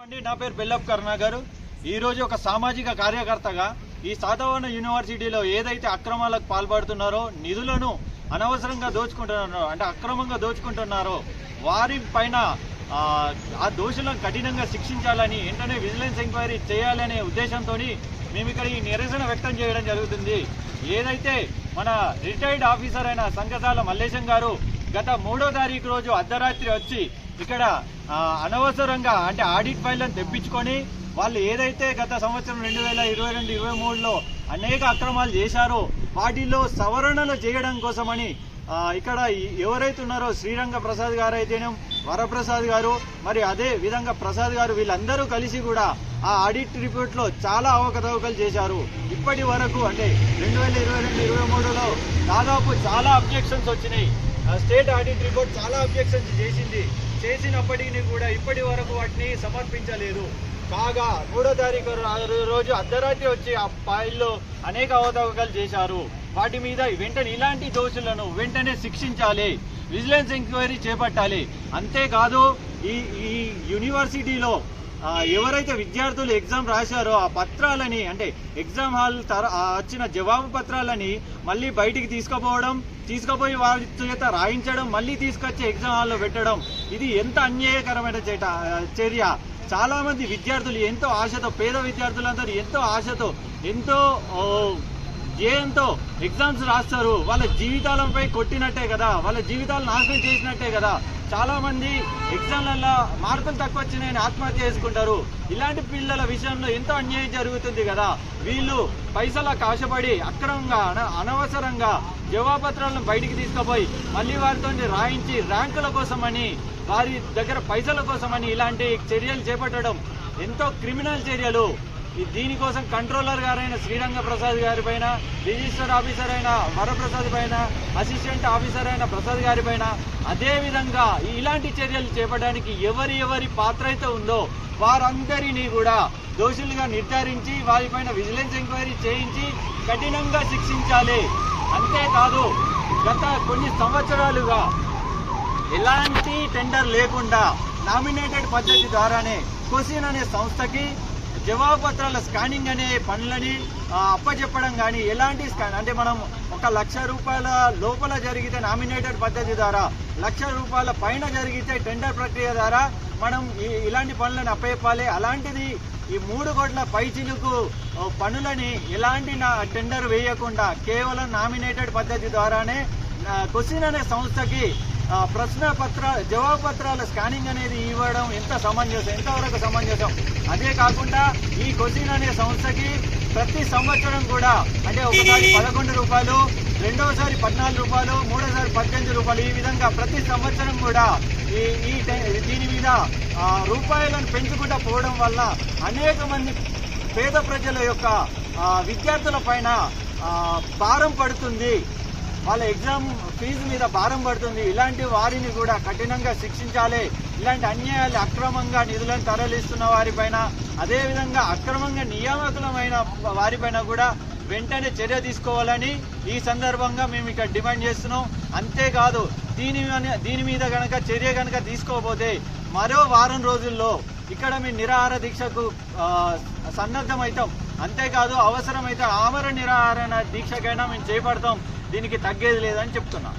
నా పేరు బెల్లప్ కరుణాకర్. ఈరోజు ఒక సామాజిక కార్యకర్తగా ఈ శాతవాహన యూనివర్సిటీలో ఏదైతే అక్రమాలకు పాల్పడుతున్నారో, నిధులను అనవసరంగా దోచుకుంటున్నారో, అంటే అక్రమంగా దోచుకుంటున్నారో వారి పైన ఆ దోషులను కఠినంగా శిక్షించాలని, వెంటనే విజిలెన్స్ ఎంక్వైరీ చేయాలనే ఉద్దేశంతో మేము ఇక్కడ ఈ నిరసన వ్యక్తం చేయడం జరుగుతుంది. ఏదైతే మన రిటైర్డ్ ఆఫీసర్ అయిన సంఘశాల మల్లేశం గారు గత 3వ తారీఖు రోజు అర్ధరాత్రి వచ్చి ఇక్కడ అనవసరంగా అంటే ఆడిట్ ఫైళ్లను తెప్పించుకొని వాళ్ళు ఏదైతే గత సంవత్సరం 2022-23లో అనేక అక్రమాలు చేశారో వాటిలో సవరణలు చేయడం కోసమని ఇక్కడ ఎవరైతే ఉన్నారో శ్రీరంగ ప్రసాద్ గారు అయితేనే, వరప్రసాద్ గారు, మరి అదే విధంగా ప్రసాద్ గారు, వీళ్ళందరూ కలిసి కూడా ఆ ఆడిట్ రిపోర్ట్లో చాలా అవకతవకలు చేశారు. ఇప్పటి వరకు అంటే 2022-23లో దాదాపు చాలా అబ్జెక్షన్స్ వచ్చినాయి. స్టేట్ ఆడిట్ రిపోర్ట్ చాలా అబ్జెక్షన్స్ చేసినప్పటికీ కూడా ఇప్పటి వరకు వాటిని సమర్పించలేదు. కాగా 3వ తారీఖు రోజు అర్ధరాత్రి వచ్చి ఆ ఫైల్లో అనేక అవకతవకలు చేశారు. వాటి మీద వెంటనే ఇలాంటి దోషులను వెంటనే శిక్షించాలి, విజిలెన్స్ ఎంక్వైరీ చేపట్టాలి. అంతేకాదు ఈ యూనివర్సిటీలో ఎవరైతే విద్యార్థులు ఎగ్జామ్ రాశారో ఆ పత్రాలని, అంటే ఎగ్జామ్ హాల్ వచ్చిన జవాబు పత్రాలని మళ్ళీ బయటికి తీసుకుపోయి వారి చేత రాయించడం, మళ్ళీ తీసుకొచ్చి ఎగ్జామ్ హాల్లో పెట్టడం, ఇది ఎంత అన్యాయకరమైన చర్య. చాలా మంది విద్యార్థులు ఎంతో ఆశతో, పేద విద్యార్థులందరూ ఎంతో ఆశతో, ఎంతో ధ్యేయంతో ఎగ్జామ్స్ రాస్తారు. వాళ్ళ జీవితాలపై కొట్టినట్టే కదా, వాళ్ళ జీవితాలు నాశనం చేసినట్టే కదా. చాలా మంది ఎగ్జామ్లలో మార్కులు తక్కువ వచ్చినాయని ఆత్మహత్య చేసుకుంటారు. ఇలాంటి పిల్లల విషయంలో ఎంతో అన్యాయం జరుగుతుంది కదా. వీళ్ళు పైసలకు ఆశపడి అక్రమంగా అనవసరంగా జవాబపత్రాలను బయటికి తీసుకుపోయి మళ్ళీ వారితో రాయించి ర్యాంకుల కోసమని, వారి దగ్గర పైసల కోసమని ఇలాంటి చర్యలు చేపట్టడం ఎంతో క్రిమినల్ చర్యలు. దీనికోసం కంట్రోలర్ గారైన శ్రీరంగ ప్రసాద్ గారి పైన, రిజిస్టర్ ఆఫీసర్ అయిన వరప్రసాద్ పైన, అసిస్టెంట్ ఆఫీసర్ అయిన ప్రసాద్ గారి పైన, అదేవిధంగా ఇలాంటి చర్యలు చేపట్టడానికి ఎవరి పాత్ర అయితే ఉందో వారందరినీ కూడా దోషులుగా నిర్ధారించి వారిపైన విజిలెన్స్ ఎంక్వైరీ చేయించి కఠినంగా శిక్షించాలి. అంతేకాదు గత కొన్ని సంవత్సరాలుగా ఎలాంటి టెండర్ లేకుండా నామినేటెడ్ పద్ధతి ద్వారానే క్వశ్చన్ అనే సంస్థకి జవాబుపత్రాల స్కానింగ్ అనే పనులని అప్పచెప్పడం కానీ, ఎలాంటి అంటే మనం 1,00,000 రూపాయల లోపల జరిగితే నామినేటెడ్ పద్ధతి ద్వారా, 1,00,000 రూపాయల పైన జరిగితే టెండర్ ప్రక్రియ ద్వారా మనం ఇలాంటి పనులను అప్పచెప్పాలి. అలాంటిది ఈ 3 కోట్ల పైచిలుకు పనులని ఎలాంటి టెండర్ వేయకుండా కేవలం నామినేటెడ్ పద్ధతి ద్వారానే క్వశ్చన్ అనే సంస్థకి జవాబు పత్రాల స్కానింగ్ అనేది ఇవ్వడం ఎంతవరకు సమంజసం. అదే కాకుండా ఈ క్వశ్చన్ అనే సంస్థకి ప్రతి సంవత్సరం కూడా, అంటే ఒకసారి 11 రూపాయలు, రెండవసారి 14 రూపాయలు, మూడోసారి 18 రూపాయలు, ఈ విధంగా ప్రతి సంవత్సరం కూడా దీని మీద రూపాయలను పెంచుకుంటూ పోవడం వల్ల అనేక మంది పేద ప్రజల యొక్క విద్యార్థుల పైన భారం పడుతుంది, వాళ్ళ ఎగ్జామ్ ఫీజు మీద భారం పడుతుంది. ఇలాంటి వారిని కూడా కఠినంగా శిక్షించాలి. ఇలాంటి అన్యాయాలు, అక్రమంగా నిధులను తరలిస్తున్న వారిపైన, అదేవిధంగా అక్రమంగా నియామకులమైన వారిపైన కూడా వెంటనే చర్య తీసుకోవాలని ఈ సందర్భంగా మేము ఇక్కడ డిమాండ్ చేస్తున్నాం. అంతేకాదు దీని మీద చర్య కనుక తీసుకోకపోతే మరో వారం రోజుల్లో ఇక్కడ మేము నిరాహార దీక్షకు సన్నద్ధమవుతాం. అంతేకాదు అవసరమైతే ఆమరణ నిరాహార దీక్షకైనా మేము చేపడతాం. దీనికి తగ్గేది లేదని చెప్తున్నా.